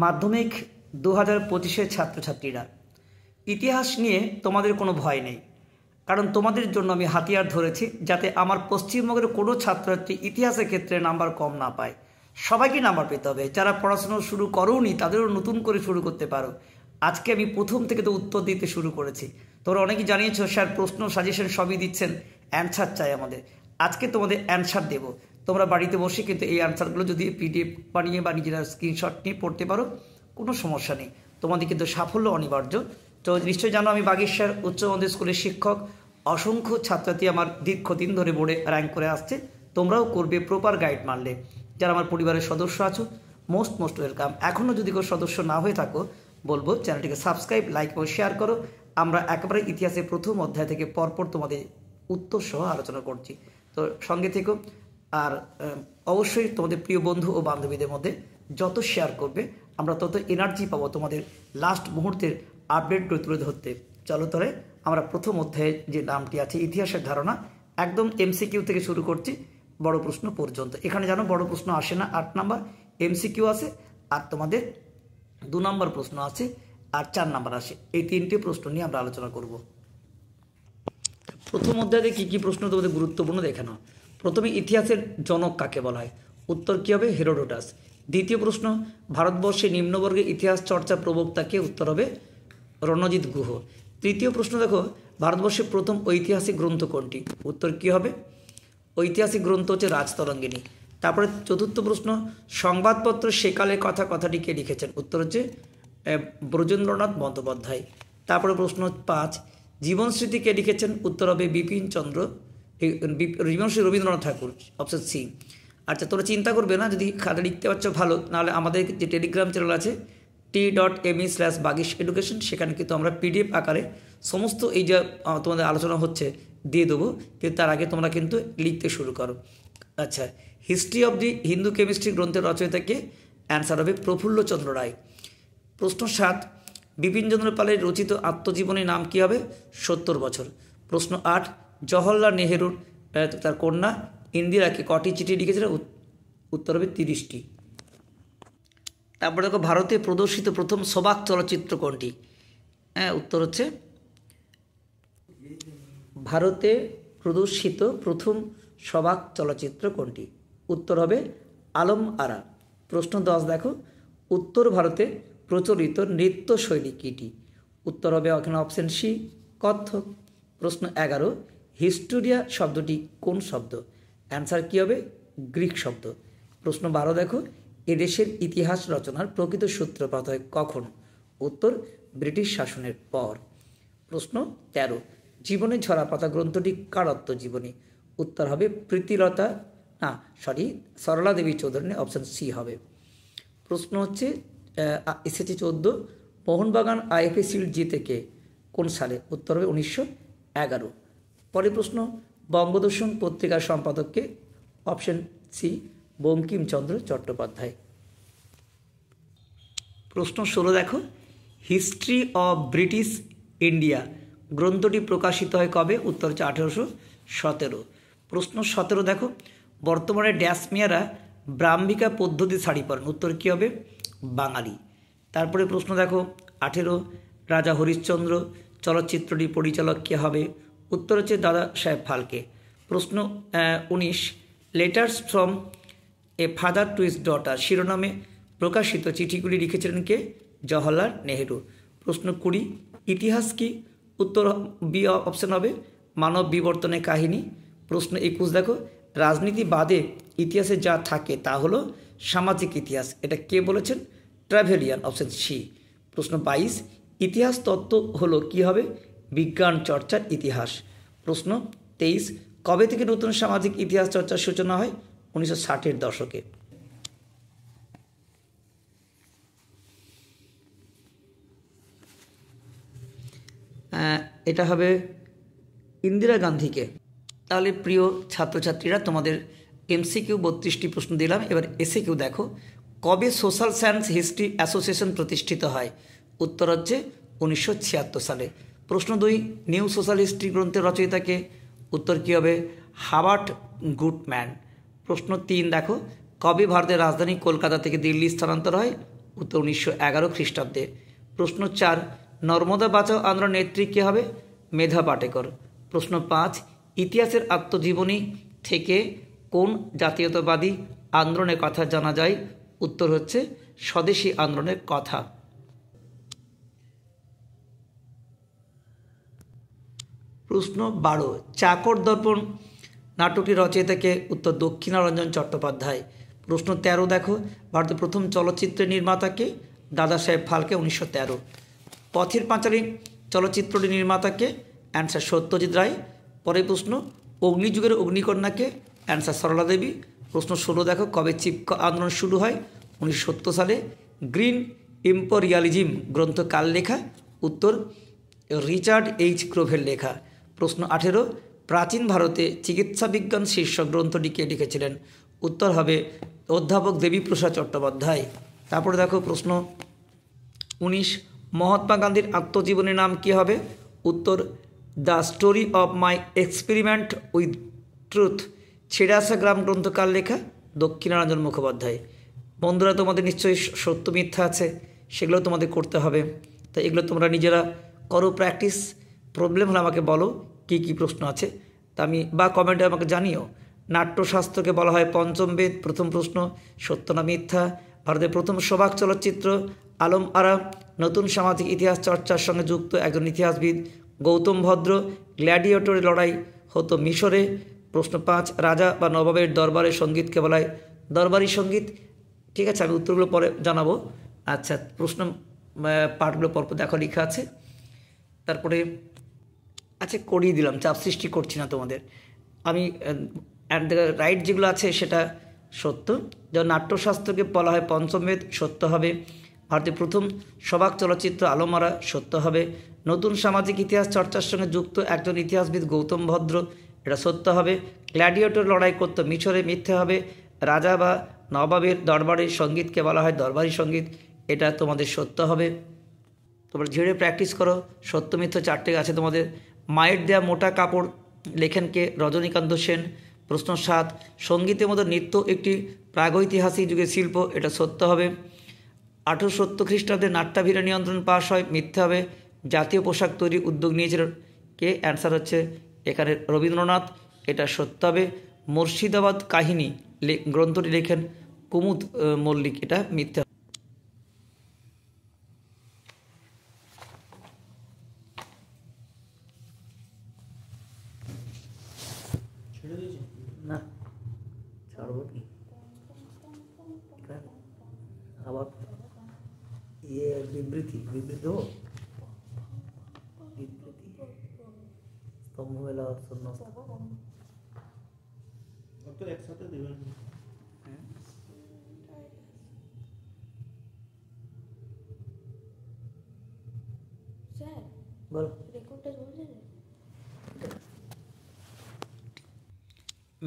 মাধ্যমিক 2025-এর ছাত্রছাত্রীরা, ইতিহাস নিয়ে তোমাদের কোনো ভয় নেই, কারণ তোমাদের জন্য আমি হাতিয়ার ধরেছি যাতে আমার পশ্চিমবঙ্গের কোনো ছাত্রছাত্রী ইতিহাসের ক্ষেত্রে নাম্বার কম না পায়। সবাইকে নাম্বার পেতে হবে। যারা পড়াশুনো শুরু করোনি তাদেরও নতুন করে শুরু করতে পারো। আজকে আমি প্রথম থেকে তো উত্তর দিতে শুরু করেছি। তোমরা অনেকেই জানিয়েছো স্যার প্রশ্ন সাজেশন সবই দিচ্ছেন, অ্যান্সার চাই আমাদের। আজকে তোমাদের অ্যান্সার দেবো। তোমরা বাড়িতে বসে কিন্তু এই অ্যান্সারগুলো যদি পিডিএফ বানিয়ে বা নিজেরা স্ক্রিনশট নিয়ে পড়তে পারো, কোনো সমস্যা নেই। তোমাদের কিন্তু সাফল্য অনিবার্য। তো নিশ্চয়ই জানো আমি বাগেশ্বর উচ্চ মাধ্যমিক স্কুলের শিক্ষক। অসংখ্য ছাত্রছাত্রী আমার দীর্ঘদিন ধরে বোর্ডে র্যাঙ্ক করে আসছে। তোমরাও করবে প্রপার গাইড মানলে। যারা আমার পরিবারের সদস্য আছো মোস্ট ওয়েলকাম। এখনও যদি কেউ সদস্য না হয়ে থাকো বলবো চ্যানেলটিকে সাবস্ক্রাইব, লাইক এবং শেয়ার করো। আমরা একেবারে ইতিহাসের প্রথম অধ্যায় থেকে পরপর তোমাদের উত্তর সহ আলোচনা করছি। তো সঙ্গে থেকো। আর অবশ্যই তোমাদের প্রিয় বন্ধু ও বান্ধবীদের মধ্যে যত শেয়ার করবে আমরা তত এনার্জি পাবো তোমাদের লাস্ট মুহূর্তের আপডেটগুলো তুলে ধরতে। চলো তবে আমরা প্রথম অধ্যায়ে যে নামটি আছে ইতিহাসের ধারণা, একদম এমসিকিউ থেকে শুরু করছি বড় প্রশ্ন পর্যন্ত। এখানে জানো বড় প্রশ্ন আসে না, 8 নাম্বার এমসিকিউ আছে, আর তোমাদের 2 নম্বর প্রশ্ন আছে, আর 4 নাম্বার আসে। এই 3টে প্রশ্ন নিয়ে আমরা আলোচনা করব। প্রথম অধ্যায়ে কী কী প্রশ্ন তোমাদের গুরুত্বপূর্ণ দেখে নাও। প্রথমে ইতিহাসের জনক কাকে বলা হয়? উত্তর কী হবে? হেরোডোটাস। দ্বিতীয় প্রশ্ন, ভারতবর্ষে নিম্নবর্গের ইতিহাস চর্চা প্রবক্তাকে? উত্তর হবে রণজিৎ গুহ। তৃতীয় প্রশ্ন দেখো, ভারতবর্ষের প্রথম ঐতিহাসিক গ্রন্থ কোনটি? উত্তর কী হবে? ঐতিহাসিক গ্রন্থ হচ্ছে রাজতরঙ্গিনী। তারপরে চতুর্থ প্রশ্ন, সংবাদপত্র সেকালের কথাটি কে লিখেছেন? উত্তর হচ্ছে ব্রজেন্দ্রনাথ বন্দ্যোপাধ্যায়। তারপরে প্রশ্ন 5, জীবনস্মৃতি কে লিখেছেন? উত্তর হবে জীবনশ্রী রবীন্দ্রনাথ ঠাকুর, অপশন সি। আচ্ছা, তোমরা চিন্তা করবে না, যদি খাতা লিখতে পারছো ভালো, নাহলে আমাদের যে টেলিগ্রাম চ্যানেল আছে t.me/bagishEducation, সেখানে কিন্তু আমরা পিডিএফ আকারে সমস্ত এই যে তোমাদের আলোচনা হচ্ছে দিয়ে দেবো, কিন্তু তার আগে তোমরা কিন্তু লিখতে শুরু করো। আচ্ছা, history of the Hindu chemistry গ্রন্থের রচয়িতাকে? অ্যান্সার হবে প্রফুল্লচন্দ্র রায়। প্রশ্ন 7, বিপিনচন্দ্র পালের রচিত আত্মজীবনীর নাম কী হবে? 70 বছর। প্রশ্ন 8, জওহরলাল নেহেরুর তার কন্যা ইন্দিরাকে কটি চিঠি লিখেছিলেন? উত্তর হবে 30টি। তারপরে দেখো, ভারতে প্রদর্শিত প্রথম সবাক চলচ্চিত্র কোনটি? উত্তর হচ্ছে ভারতে প্রদর্শিত প্রথম সবাক চলচ্চিত্র কোনটি? উত্তর হবে আলম আরা। প্রশ্ন 10 দেখো, উত্তর ভারতে প্রচলিত নৃত্যশৈলী কীটি? উত্তর হবে এখানে অপশন সি, কত্থক। প্রশ্ন 11, হিস্টোরিয়া শব্দটি কোন শব্দ? অ্যান্সার কী হবে? গ্রিক শব্দ। প্রশ্ন 12 দেখো, এদেশের ইতিহাস রচনার প্রকৃত সূত্রপাত হয় কখন? উত্তর ব্রিটিশ শাসনের পর। প্রশ্ন 13, জীবনের ঝরাপাতা গ্রন্থটি কার আত্মজীবনী? উত্তর হবে সরলা দেবী চৌধুরী, অপশন সি হবে। প্রশ্ন হচ্ছে এসেছে 14, মোহনবাগান আইএফএ শিল্ড জিতে কে? কোন সালে? উত্তর হবে 1911। পরের প্রশ্ন, বঙ্গদর্শন পত্রিকার সম্পাদককে? Option C, Bankimchandra Chattopadhyay. প্রশ্ন 16 দেখো, হিস্ট্রি অব ব্রিটিশ ইন্ডিয়া গ্রন্থটি প্রকাশিত হয় কবে? উত্তর হচ্ছে 1817। প্রশ্ন 17 দেখো, বর্তমানে ড্যাশ মিয়ারা ব্রাহ্মিকা পদ্ধতি শাড়ি পরেন? উত্তর কী হবে? বাঙালি। তারপরে প্রশ্ন দেখো 18, রাজা হরিশ্চন্দ্র চলচ্চিত্রটি পরিচালক কে হবে? উত্তর হচ্ছে দাদা সাহেব ফালকে। প্রশ্ন 19, letters from a father to his daughter শিরোনামে প্রকাশিত চিঠিগুলি লিখেছিলেন কে? জওহরলাল নেহেরু। প্রশ্ন 20, ইতিহাস কি? উত্তর বি অপশন হবে মানব বিবর্তনের কাহিনী। প্রশ্ন 21 দেখো, রাজনীতি বাদে ইতিহাসে যা থাকে তা হলো সামাজিক ইতিহাস, এটা কে বলেছেন? ট্রাভেলিয়ান, অপশন সি। প্রশ্ন 22, ইতিহাস তত্ত্ব হলো কি হবে? বিজ্ঞান চর্চার ইতিহাস। প্রশ্ন 23, কবে থেকে নতুন সামাজিক ইতিহাস চর্চার সূচনা হয়? 1960-এর দশকে। এটা হবে ইন্দিরা গান্ধীকে। তাহলে প্রিয় ছাত্রছাত্রীরা, তোমাদের এমসিকিউ 32টি প্রশ্ন দিলাম। এবার এসিকিউ দেখো, কবে সোশ্যাল সায়েন্স হিস্ট্রি অ্যাসোসিয়েশন প্রতিষ্ঠিত হয়? উত্তর হচ্ছে 1976 সালে। প্রশ্ন 2, নিউ সোশ্যাল হিস্ট্রি গ্রন্থের রচয়িতাকে? উত্তর কী হবে? Hubbard Goodman. প্রশ্ন 3 দেখো, কবে ভারতের রাজধানী কলকাতা থেকে দিল্লি স্থানান্তর হয়? উত্তর 1911 খ্রিস্টাব্দে। প্রশ্ন 4, নর্মদা বাঁচাও আন্দোলনের নেত্রী কে হবে? মেধা পাটেকর। প্রশ্ন 5, ইতিহাসের আত্মজীবনী থেকে কোন জাতীয়তাবাদী আন্দোলনের কথা জানা যায়? উত্তর হচ্ছে স্বদেশী আন্দোলনের কথা। প্রশ্ন 12, চাকর দর্পণ নাটকটি রচয়িতাকে? উত্তর দক্ষিণারঞ্জন চট্টোপাধ্যায়। প্রশ্ন 13 দেখো, ভারতের প্রথম চলচ্চিত্রের নির্মাতাকে? দাদা সাহেব ফালকে, 1913। পথের পাঁচালী চলচ্চিত্রটির নির্মাতাকে? অ্যান্সার সত্যজিৎ রায়। পরের প্রশ্ন, অগ্নিযুগের অগ্নিকন্যাকে? অ্যান্সার সরলা দেবী। প্রশ্ন 16 দেখো, কবে চিপকো আন্দোলন শুরু হয়? 1970 সালে। গ্রিন ইম্পেরিয়ালিজম গ্রন্থ কার লেখা? উত্তর রিচার্ড এইচ ক্রোভের লেখা। প্রশ্ন 18, প্রাচীন ভারতে চিকিৎসা বিজ্ঞান শীর্ষক গ্রন্থটি কে লিখেছিলেন? উত্তর হবে অধ্যাপক দেবীপ্রসাদ চট্টোপাধ্যায়। তারপরে দেখো প্রশ্ন 19, মহাত্মা গান্ধীর আত্মজীবনীর নাম কী হবে? উত্তর the story of my experiment with truth. ছেড়ে আসা গ্রাম গ্রন্থ কার লেখা? দক্ষিণারঞ্জন মুখোপাধ্যায়। বন্ধুরা, তোমাদের নিশ্চয়ই সত্য মিথ্যা আছে, সেগুলো তোমাদের করতে হবে। তো এগুলো তোমরা নিজেরা করো প্র্যাকটিস। প্রবলেম হলে আমাকে বলো কি কি প্রশ্ন আছে, তা আমি বা কমেন্টে আমাকে জানিও। নাট্যশাস্ত্রকে বলা হয় পঞ্চম বেদ। প্রথম প্রশ্ন, সত্য না মিথ্যা? ভারতের প্রথম সবাক চলচ্চিত্র আলম আরা নতুন সামাজিক ইতিহাস চর্চার সঙ্গে যুক্ত একজন ইতিহাসবিদ গৌতম ভদ্র। গ্ল্যাডিয়েটরের লড়াই হতো মিশরে। প্রশ্ন 5, রাজা বা নবাবের দরবারের সঙ্গীতকে বলা হয় দরবারি সঙ্গীত। ঠিক আছে, আমি উত্তরগুলো পরে জানাবো। আচ্ছা, প্রশ্ন পাঠগুলো পরপর দেখো লেখা আছে। তারপরে আচ্ছা করিয়ে দিলাম, চাপ সৃষ্টি করছি না তোমাদের। আমি রাইট যেগুলো আছে সেটা সত্য। যেমন নাট্যশাস্ত্রকে বলা হয় পঞ্চম বেদ, সত্য হবে। ভারতের প্রথম সবাক চলচ্চিত্র আলমারা, সত্য হবে। নতুন সামাজিক ইতিহাস চর্চার সঙ্গে যুক্ত একজন ইতিহাসবিদ গৌতম ভদ্র, এটা সত্য হবে। গ্ল্যাডিয়েটর লড়াই করতো মিশরে, মিথ্যে হবে। রাজা বা নবাবের দরবারের সঙ্গীতকে বলা হয় দরবারি সঙ্গীত, এটা তোমাদের সত্য হবে। তোমরা ঝেড়ে প্র্যাকটিস করো। সত্য মিথ্যা 4টে আছে তোমাদের। মায়ের দেয়া মোটা কাপড় লেখেন কে? রজনীকান্ত সেন। প্রশ্ন 7, সঙ্গীতের মতো নৃত্য একটি প্রাগৈতিহাসিক যুগের শিল্প, এটা সত্য হবে। 1870 খ্রিস্টাব্দে নাট্যাভিরা নিয়ন্ত্রণ পাশ হয়, মিথ্যে হবে। জাতীয় পোশাক তৈরির উদ্যোগ নিয়েছিল কে? অ্যান্সার হচ্ছে এখানে রবীন্দ্রনাথ, এটা সত্য হবে। মুর্শিদাবাদ কাহিনী গ্রন্থটি লেখেন কুমুদ মল্লিক, এটা মিথ্যা। না ছাড়বো কি আবার বিবৃতি দেবো? বিবৃতি স্তম্ভ মেলা শূন্য একসাথে দেবেন। বলো।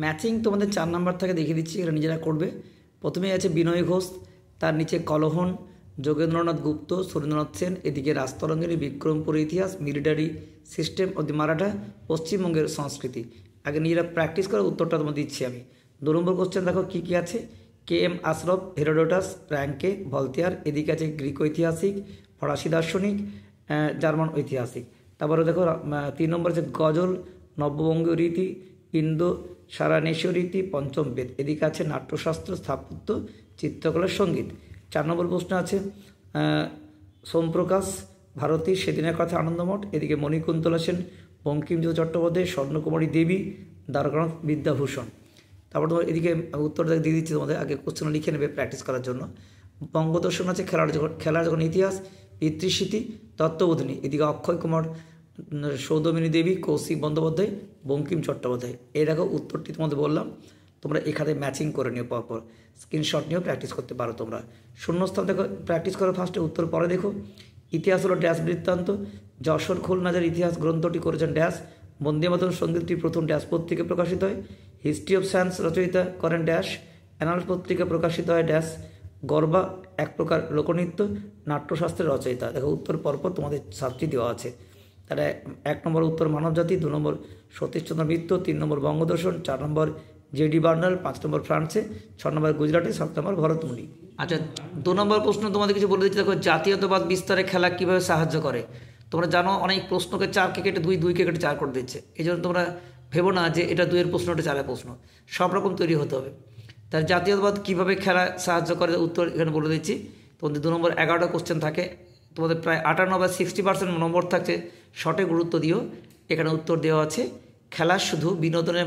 ম্যাচিং তোমাদের 4 নাম্বার থেকে দেখিয়ে দিচ্ছি, এটা নিজেরা করবে। প্রথমেই আছে বিনয় ঘোষ, তার নিচে কলহন, যোগেন্দ্রনাথ গুপ্ত, সুরেন্দ্রনাথ সেন, এদিকে রাজতরঙ্গের বিক্রমপুর ইতিহাস, military system of the Maratha, পশ্চিমবঙ্গের সংস্কৃতি। আগে নিজেরা প্র্যাকটিস করে উত্তরটা তোমাদের দিচ্ছি আমি। 2 নম্বর কোশ্চেন দেখো কী কী আছে। কে এম আশরফ, হেরোডোটাস, ফ্র্যাঙ্কে, ভলতেয়ার, এদিকে আছে গ্রিক ঐতিহাসিক, ফরাসি দার্শনিক, জার্মান ঐতিহাসিক। তারপরে দেখো 3 নম্বর আছে গজল, নব্যবঙ্গীয় রীতি, ইন্দো সারানেশীয় রীতি, পঞ্চম বেদ। এদিকে আছে নাট্যশাস্ত্র, স্থাপত্য, চিত্রকলা, সঙ্গীত। 4 নম্বর প্রশ্ন আছে সোমপ্রকাশ ভারতী, সেদিনের কথা, আনন্দমঠ। এদিকে মণিকুন্তলা সেন, বঙ্কিমচন্দ্র চট্টোপাধ্যায়, স্বর্ণকুমারী দেবী, দ্বারকানাথ বিদ্যাভূষণ। তারপর তোমার এদিকে উত্তর দিয়ে দিচ্ছি তোমাদের, আগে কোশ্চেন লিখে নেবে প্র্যাকটিস করার জন্য। বঙ্গদর্শন আছে খেলার যখন ইতিহাস, পিতৃস্মৃতি, তত্ত্ববোধিনী। এদিকে অক্ষয় কুমার, সৌদামিনী দেবী, কৌশিক বন্দ্যোপাধ্যায়, বঙ্কিম চট্টোপাধ্যায়। এই দেখো উত্তরটি তোমাদের বললাম, তোমরা এখানে ম্যাচিং করে নিও, পরপর স্ক্রিনশট নিয়েও প্র্যাকটিস করতে পারো তোমরা। শূন্যস্থান দেখো প্র্যাকটিস করো ফার্স্টে, উত্তর পরে দেখো। ইতিহাস হলো ড্যাশ বৃত্তান্ত। যশোর খুলনাজার ইতিহাস গ্রন্থটি করেছেন ড্যাশ। বন্দে মাতরম সঙ্গীতটি প্রথম ড্যাশ পত্রিকা প্রকাশিত হয়। হিস্ট্রি অফ সায়েন্স রচয়িতা করেন ড্যাশ। অ্যানাল পত্রিকা প্রকাশিত হয় ড্যাশ। গরবা এক প্রকার লোকনৃত্য। নাট্যশাস্ত্রের রচয়িতা। দেখো উত্তর পরপর তোমাদের সাবটি দেওয়া আছে। তাহলে 1 নম্বর উত্তর মানবজাতি, 2 নম্বর সতীশচন্দ্র মিত্র, 3 নম্বর বঙ্গদর্শন, 4 নম্বর জেডি বার্নাল, 5 নম্বর ফ্রান্সে, 6 নম্বর গুজরাটে, 7 নম্বর ভরতমুনি। আচ্ছা, 2 নম্বর প্রশ্ন তোমাদের কিছু বলে দিচ্ছি। দেখো, জাতীয়তাবাদ বিস্তারে খেলা কিভাবে সাহায্য করে। তোমরা জানো অনেক প্রশ্নকে 4কে কেটে 2, 2কে কেটে 4 করে দিচ্ছে। এই জন্য তোমরা ভেবো না যে এটা 2 এর প্রশ্ন, ওটা 4 এর প্রশ্ন, সব রকম তৈরি হতে হবে। তার জাতীয়তাবাদ কীভাবে খেলা সাহায্য করে উত্তর এখানে বলে দিচ্ছি। তোমাদের 2 নম্বর 11টা কোশ্চেন থাকে, তোমাদের প্রায় 58 বা 60% নম্বর থাকছে, শর্টে গুরুত্ব দিও। এখানে উত্তর দেওয়া আছে, খেলা শুধু বিনোদনের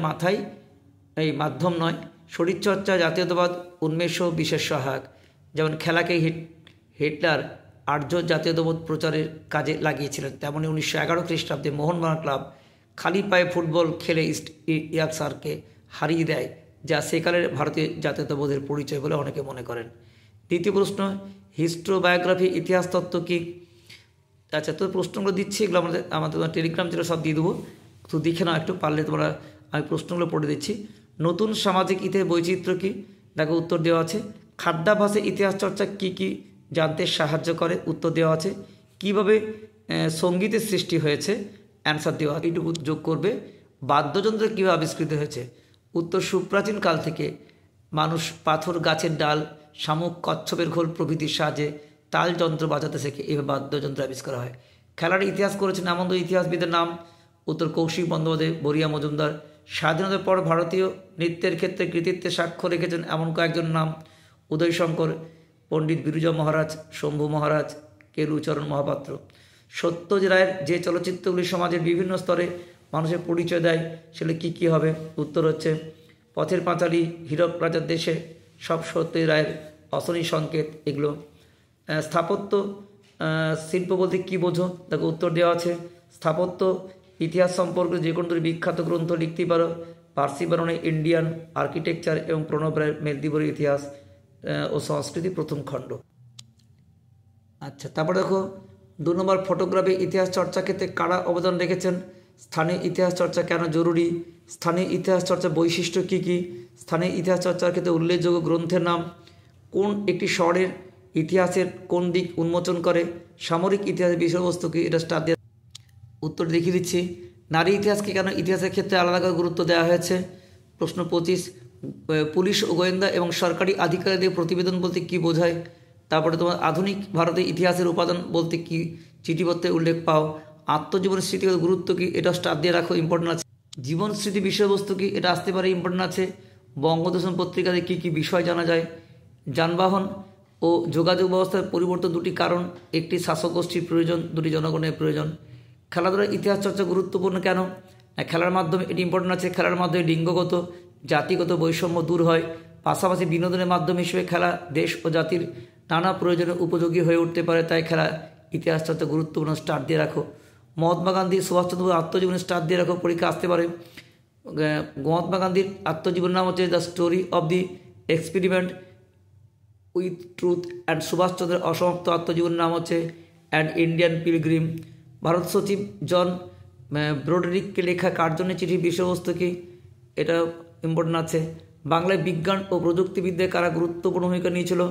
এই মাধ্যম নয়, শরীরচর্চা জাতীয়তাবাদ উন্মেষও বিশেষ সহায়ক। যেমন খেলাকে হিটলার আর্য জাতীয়তাবাদ প্রচারের কাজে লাগিয়েছিলেন, তেমনি 1911 খ্রিস্টাব্দে মোহনবাগান ক্লাব খালি পায়ে ফুটবল খেলে ইস্ট ইয়ার্কশায়ারকে হারিয়ে দেয়, যা সেকালের ভারতীয় জাতীয়তাবাদের পরিচয় বলে অনেকে মনে করেন। দ্বিতীয় প্রশ্ন, হিস্টোবায়োগ্রাফি ইতিহাস তত্ত্ব কী। আচ্ছা, তো প্রশ্নগুলো দিচ্ছি, এগুলো আমাদের টেলিগ্রাম চ্যানেলে সব দিয়ে দেবো, তো দেখে নাও একটু, পারলে তোমরা আমি প্রশ্নগুলো পড়ে দিচ্ছি। নতুন সামাজিক ইতিহাস বৈচিত্র্য কী, দেখো উত্তর দেওয়া আছে। খাদ্যাভ্যাসে ইতিহাস চর্চা কী কী জানতে সাহায্য করে, উত্তর দেওয়া আছে। কীভাবে সঙ্গীতের সৃষ্টি হয়েছে, অ্যান্সার দেওয়া, এইটুকু যোগ করবে। বাদ্যযন্ত্র কীভাবে আবিষ্কৃত হয়েছে, উত্তর সুপ্রাচীন কাল থেকে মানুষ পাথর, গাছের ডাল, শামুক, কচ্ছপের ঘোল প্রভৃতির সাহায্যে তাল যন্ত্র বাজাতে শেখে, এভাবে বাদ্যযন্ত্র আবিষ্কার হয়। খেলার ইতিহাস করেছেন এমন ইতিহাসবিদের নাম, উত্তর কৌশিক বন্দ্যোপাধ্যায়, বরিয়া মজুমদার। স্বাধীনতার পর ভারতীয় নৃত্যের ক্ষেত্রে কৃতিত্বের সাক্ষ্য রেখেছেন এমন কয়েকজন নাম, উদয়শঙ্কর, পণ্ডিত বিরজা মহারাজ, শম্ভু মহারাজ, কেলুচরণ মহাপাত্র। সত্যজিৎ রায়ের যে চলচ্চিত্রগুলি সমাজের বিভিন্ন স্তরে মানুষের পরিচয় দেয়, সেগুলি কী কী হবে, উত্তর হচ্ছে পথের পাঁচালী, হীরক রাজার দেশে, সব সত্যজিৎ রায়ের, অশনি সংকেত, এগুলো। স্থাপত্য শিল্প বলতে কী বোঝো, দেখো উত্তর দেওয়া আছে। স্থাপত্য ইতিহাস সম্পর্কে যে কোনো বিখ্যাত গ্রন্থ লিখতেই পারো। পার্সি বারণে ইন্ডিয়ান আর্কিটেকচার এবং প্রণব রায়ের মেদিনীপুরের ইতিহাস ও সংস্কৃতি প্রথম খণ্ড। আচ্ছা, তারপর দেখো 2 নম্বর, ফটোগ্রাফি ইতিহাস চর্চা ক্ষেত্রে কারা অবদান রেখেছেন। স্থানীয় ইতিহাস চর্চা কেন জরুরি, স্থানীয় ইতিহাস চর্চার বৈশিষ্ট্য কী কী, স্থানীয় ইতিহাস চর্চার ক্ষেত্রে উল্লেখযোগ্য গ্রন্থের নাম, কোন একটি শহরের ইতিহাসের কোন দিক উন্মোচন করে, সামরিক ইতিহাসের বিষয়বস্তু কী, এটা স্টার দিয়ে উত্তর দেখিয়ে দিচ্ছি। নারী ইতিহাসকে কেন ইতিহাসের ক্ষেত্রে আলাদা করে গুরুত্ব দেওয়া হয়েছে। প্রশ্ন 25, পুলিশ ও গোয়েন্দা এবং সরকারি আধিকারিকদের প্রতিবেদন বলতে কী বোঝায়। তারপরে তোমার আধুনিক ভারতের ইতিহাসের উপাদান বলতে কী চিঠিপত্রে উল্লেখ পাও। আত্মজীবনের স্মৃতিগত গুরুত্ব কী, এটা স্টার দিয়ে রাখো, ইম্পর্টেন্ট আছে। জীবন স্মৃতি বিষয়বস্তু কী, এটা আসতে পারে, ইম্পর্টেন্ট আছে। বঙ্গদর্শন পত্রিকাতে কী কী বিষয় জানা যায়। যানবাহন ও যোগাযোগ ব্যবস্থার পরিবর্তন দুটি কারণ, একটি শাসক গোষ্ঠীর প্রয়োজন, দুটি জনগণের প্রয়োজন। খেলাধুলার ইতিহাস চর্চা গুরুত্বপূর্ণ কেন, খেলার মাধ্যমে এটি ইম্পর্টেন্ট আছে। খেলার মাধ্যমে লিঙ্গগত জাতিগত বৈষম্য দূর হয়, পাশাপাশি বিনোদনের মাধ্যম হিসেবে খেলা দেশ ও জাতির নানা প্রয়োজনে উপযোগী হয়ে উঠতে পারে, তাই খেলা ইতিহাস চর্চা গুরুত্বপূর্ণ, স্টার দিয়ে রাখো। মহাত্মা গান্ধী, সুভাষচন্দ্র বোস আত্মজীবনী, স্টার দিয়ে রাখো, পরীক্ষা আসতে পারে। মহাত্মা গান্ধীর আত্মজীবনের নাম হচ্ছে the story of the experiment with truth and সুভাষচন্দ্রের অসমাপ্ত আত্মজীবনের নাম হচ্ছে অ্যান ইন্ডিয়ান পিলগ্রিম। ভারত সচিব জন ব্রডরিককে লেখা কার্জনের চিঠির বিষয়বস্তু কি, এটা ইম্পর্টেন্ট আছে। বাংলায় বিজ্ঞান ও প্রযুক্তিবিদ্যায় কারা গুরুত্বপূর্ণ ভূমিকা নিয়েছিল,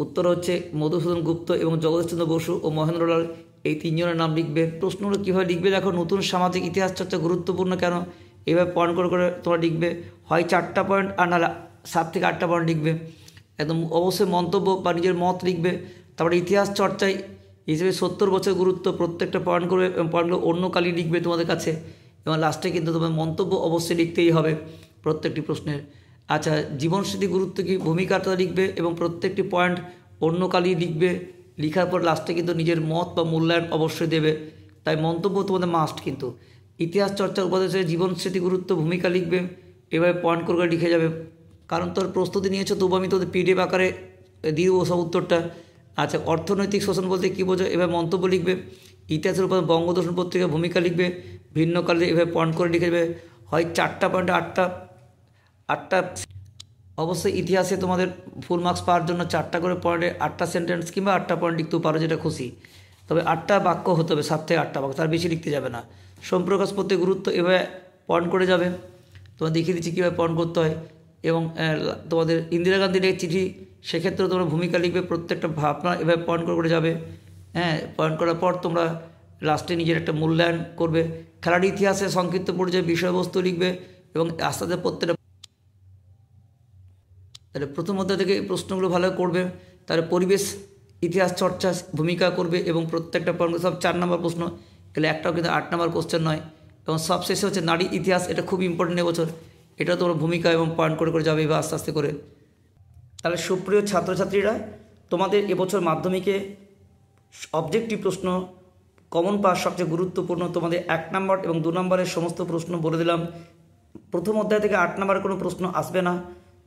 উত্তর হচ্ছে মধুসূদন গুপ্ত এবং জগদীশচন্দ্র বসু ও মহেন্দ্রলাল, এই 3 জনের নাম লিখবে। প্রশ্নগুলো কীভাবে লিখবে, দেখো নতুন সামাজিক ইতিহাস চর্চা গুরুত্বপূর্ণ কেন, এভাবে পয়েন্ট করে করে তোমরা লিখবে, হয় 4টা পয়েন্ট আর নাহলে 7 থেকে 8টা পয়েন্ট লিখবে। একদম অবশ্যই মন্তব্য বা নিজের মত লিখবে। তারপরে ইতিহাস চর্চায় হিসেবে 70 বছর গুরুত্ব, প্রত্যেকটা পয়েন্ট করবে এবং পয়েন্টগুলো অন্য কালি লিখবে তোমাদের কাছে, এবং লাস্টে কিন্তু তোমার মন্তব্য অবশ্যই লিখতেই হবে প্রত্যেকটি প্রশ্নের। আচ্ছা, জীবনস্মৃতি গুরুত্ব কী, ভূমিকাটা লিখবে এবং প্রত্যেকটি পয়েন্ট অন্য কালি লিখবে। লেখার পর লাস্টে কিন্তু নিজের মত বা মূল্যায়ন অবশ্যই দেবে, তাই মন্তব্য তোমাদের মাস্ট। কিন্তু ইতিহাস চর্চার উপাদেশ জীবনস্মৃতি গুরুত্ব, ভূমিকা লিখবে, এভাবে পয়েন্ট করে লিখে যাবে। কারণ তোর প্রস্তুতি নিয়েছো, তবু আমি তোদের PDF আকারে দিয়ে দেবো সব উত্তরটা। আচ্ছা, অর্থনৈতিক শোষণ বলতে কী বোঝো, এভাবে মন্তব্য লিখবে। ইতিহাসের উপর বঙ্গদর্শন পত্রিকা ভূমিকা লিখবে, ভিন্ন কালে এভাবে পয়েন্ট করে লিখে দেবে, হয় 4টা পয়েন্টে 8টা। অবশ্যই ইতিহাসে তোমাদের ফুল মার্কস পাওয়ার জন্য 4টা করে পয়েন্টে 8টা সেন্টেন্স কিংবা 8টা পয়েন্ট লিখতেও পারো, যেটা খুশি, তবে 8টা বাক্য হতে হবে, 7 থেকে 8টা বাক্য, তার বেশি লিখতে যাবে না। সম্প্রকাশ পত্রে গুরুত্ব, এভাবে পয়েন্ট করে যাবে। তোমার দেখিয়ে দিচ্ছি কীভাবে পয়েন্ট করতে হয়। এবং তোমাদের ইন্দিরা গান্ধীর এক চিঠি, সেক্ষেত্রেও তোমরা ভূমিকা লিখবে, প্রত্যেকটা ভাবনা এভাবে পয়েন্ট করে যাবে। পয়েন্ট করার পর তোমরা লাস্টে নিজের একটা মূল্যায়ন করবে। খেলার ইতিহাসে সংক্ষিপ্ত পর্যায়ে বিষয়বস্তু লিখবে এবং আস্তে আস্তে প্রত্যেকটা, তাহলে প্রথম অধ্যায় থেকে এই প্রশ্নগুলো ভালো করবে। তার পরিবেশ ইতিহাস চর্চা ভূমিকা করবে এবং প্রত্যেকটা পয়েন্ট সব 4 নম্বর প্রশ্ন, এগুলো একটাও কিন্তু 8 নম্বর কোশ্চেন নয়। এবং সবশেষে হচ্ছে নারী ইতিহাস, এটা খুব ইম্পর্টেন্ট এবছর, এটা তোমরা ভূমিকা এবং পয়েন্ট করে করে যাবে এবার আস্তে আস্তে করে। তাহলে সুপ্রিয় ছাত্রছাত্রীরা, তোমাদের এবছর মাধ্যমিকে অবজেক্টিভ প্রশ্ন কমন পাস সবচেয়ে গুরুত্বপূর্ণ, তোমাদের 1 নম্বর এবং 2 নম্বরের সমস্ত প্রশ্ন বলে দিলাম। প্রথম অধ্যায় থেকে 8 নম্বরের কোনো প্রশ্ন আসবে না।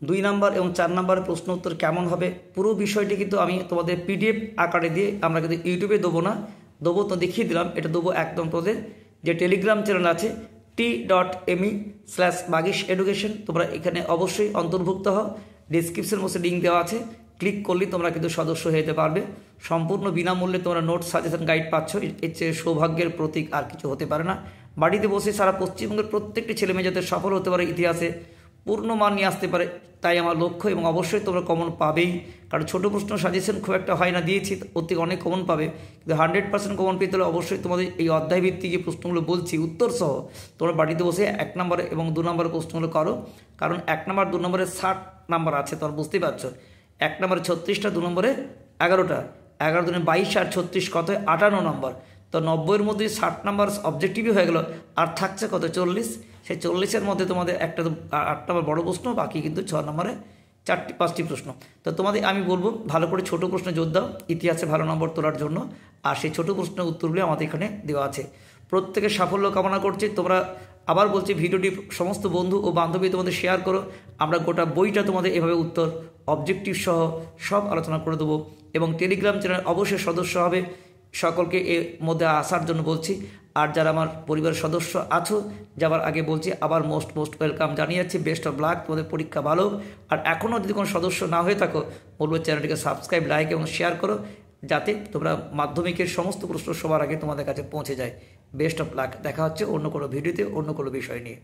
2 নম্বর এবং 4 নম্বরের প্রশ্ন উত্তর কেমন হবে পুরো বিষয়টি কিন্তু আমি তোমাদের PDF আকারে দিয়ে আমরা কিন্তু ইউটিউবে দেবো না, দেবো তো দেখিয়ে দিলাম, এটা দেবো একদম তোমাদের যে টেলিগ্রাম চ্যানেল আছে t.me/bagishEducation, তোমরা এখানে অবশ্যই অন্তর্ভুক্ত হও। ডিসক্রিপশন বক্সে লিঙ্ক দেওয়া আছে, ক্লিক করলে তোমরা কিন্তু সদস্য হয়ে যেতে পারবে। সম্পূর্ণ বিনামূল্যে তোমরা নোট সাজেশন গাইড পাচ্ছ, এর চেয়ে সৌভাগ্যের প্রতীক আর কিছু হতে পারে না। বাড়িতে বসে সারা পশ্চিমবঙ্গের প্রত্যেকটি ছেলেমেয়ে যাতে সফল হতে পারে, ইতিহাসে পূর্ণ মান নিয়ে আসতে পারে, তাই আমার লক্ষ্য। এবং অবশ্যই তোমরা কমন পাবেই, কারণ ছোটো প্রশ্ন সাজেশন খুব একটা হয় না, দিয়েছি ওর থেকে অনেক কমন পাবে, কিন্তু 100% কমন পেতে হলে অবশ্যই তোমাদের এই অধ্যায় ভিত্তিক যে প্রশ্নগুলো বলছি উত্তর সহ তোমরা বাড়িতে বসে 1 নম্বর এবং 2 নম্বরের প্রশ্নগুলো করো। কারণ 1 নম্বর 2 নম্বরে 60 নাম্বার আছে, তোমরা বুঝতেই পারছো। 1 নম্বরে 36টা, 2 নম্বরে 11টা, 11 দুনে 22 আর 36 কত হয় 58 নম্বর। তো 90-এর মধ্যে 60 নাম্বার অবজেক্টিভই হয়ে গেল, আর থাকছে কত 40। সেই 40-এর মধ্যে তোমাদের একটা 8 নম্বর বড় প্রশ্ন, বাকি কিন্তু 6 নম্বরে 4-5টি প্রশ্ন। তো তোমাদের আমি বলবো ভালো করে ছোটো প্রশ্নে জোর দাও ইতিহাসে ভালো নম্বর তোলার জন্য, আর সেই ছোটো প্রশ্নের উত্তরগুলি আমাদের এখানে দেওয়া আছে। প্রত্যেকের সাফল্য কামনা করছি। তোমরা আবার বলছি ভিডিওটি সমস্ত বন্ধু ও বান্ধবী তোমাদের শেয়ার করো, আমরা গোটা বইটা তোমাদের এভাবে উত্তর অবজেক্টিভ সহ সব আলোচনা করে দেবো। এবং টেলিগ্রাম চ্যানেল অবশ্যই সদস্য হবে, সকলকে এর মধ্যে আসার জন্য বলছি। আর যারা আমার পরিবারের সদস্য আছো, যাবার আগে বলছি আবার মোস্ট ওয়েলকাম জানিয়ে যাচ্ছি। বেস্ট অফ লাক, তোমাদের পরীক্ষা ভালো। আর এখনও যদি কোনো সদস্য না হয়ে থাকো, বলবো চ্যানেলটিকে সাবস্ক্রাইব, লাইক এবং শেয়ার করো, যাতে তোমরা মাধ্যমিকের সমস্ত প্রশ্ন সবার আগে তোমাদের কাছে পৌঁছে যায়। বেস্ট অফ লাক, দেখা হচ্ছে অন্য কোনো ভিডিওতে অন্য কোনো বিষয় নিয়ে।